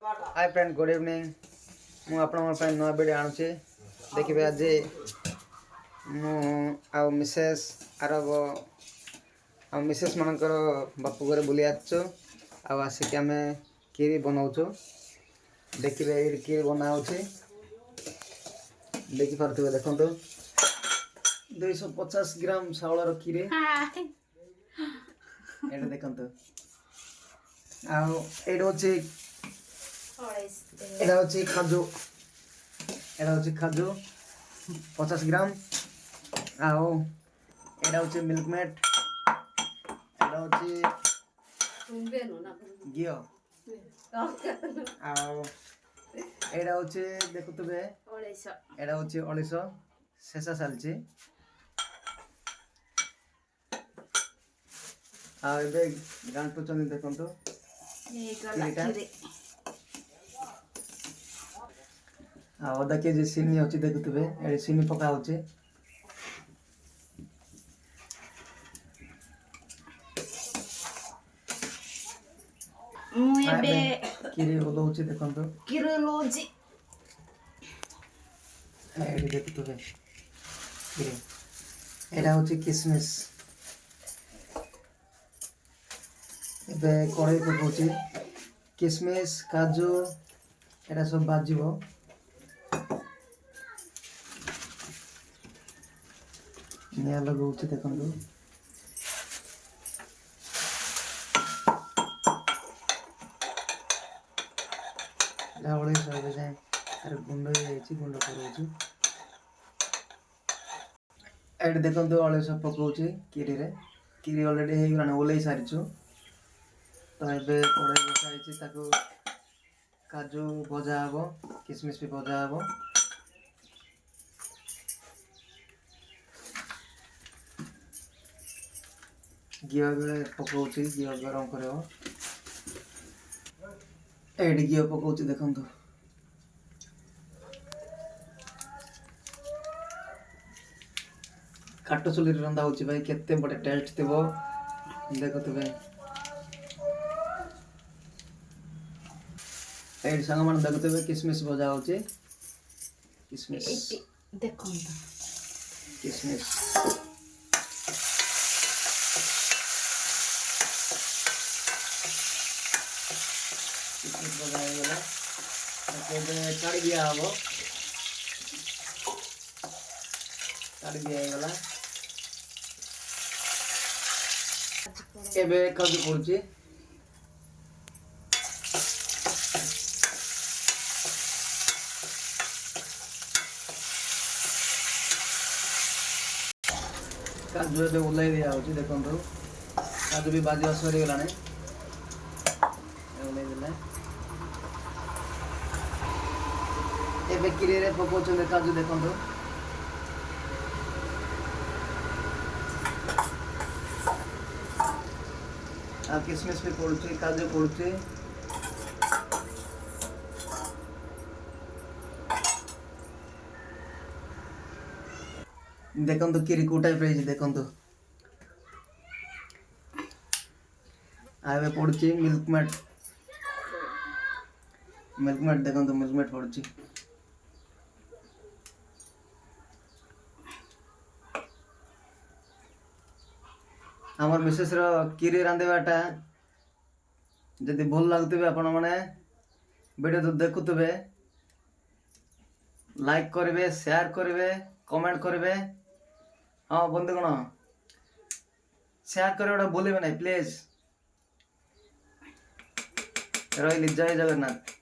Hi friend good evening मु आपण नुआ वीडियो आणुचे देखिबे आज मु आ मिसेस आरब आ मिसेस मानकर बापू घरे बुली आछो आ आसिक आमे खीरी बनाउछो देखिबे ए खीरी बनाउछे देखि परतबे देखंतो 250 ग्राम चावल खीरी एटा देखंतो आ एडो होचे এটা হচ্ছে খাজু 50 গ্রাম আও এটা হচ্ছে মিল্ক মেড এটা হচ্ছে ঘিও আও এটা হচ্ছে দেখো তবে এটা হচ্ছে 250 শেষা চালছে আর ଏବେ গান্টুচনি দেখন্ত এই গলা খিরে आधा केजी चीनी अच्छी देखुवे ये चीनी पका होचे किरी होलो होचे देखंतो किरी लोजी एडी देखुवे किरी एडा होचे किशमिश एबे कड़ाई पकोचे किशमिश काजू एडा सब भाजिबो निया लगाउछि देखंतु लावळे सबै जाय अरे गुंड हो जायछि गुंड करूछि एड देखंतु अळे सब पकोछि किरी रे किरी ऑलरेडी हे गलाना ओलै सारिछु तो एबे कोड़े बसाइछि ताको काजू भजा हबो किशमिश भी भजा हबो घिओ पकाउछि घिओ गरम करबो एडी घिओ पकाउछि देखंतु काटो चुली रंदा होछि भाई केते बडे टेस्ट देबो देखतो भाई एडी संग मन देखतो भाई किशमिश भजा होछि किशमिश देखंतु किशमिश काढ़ी दिया हम काढ़ी दिया गला एबे काजू पड़ुची काजू एबे उलाई दिया होची देखंतु काजू भी बाजी सरी गलाने उलाई दिला एबे किरी रे पकोचन काजू देखंतु आ किशमिश भी पड़ुची काजू पड़ुची देखंतु किरी कोटाई प्राइस देखंतु आवे पड़ुची मिल्क मेड देखंतु मिल्क मेड पड़ुची आमर मिसेस रो किरी रांधेबाटा जदि भल लागुतबे आपण माने वीडियो तो देखुतबे लाइक करिवे शेयर करिवे कमेंट करिवे हां बंधुगण शेयर करबा भूलिबे नै प्लीज रहिली जय जगन्नाथ।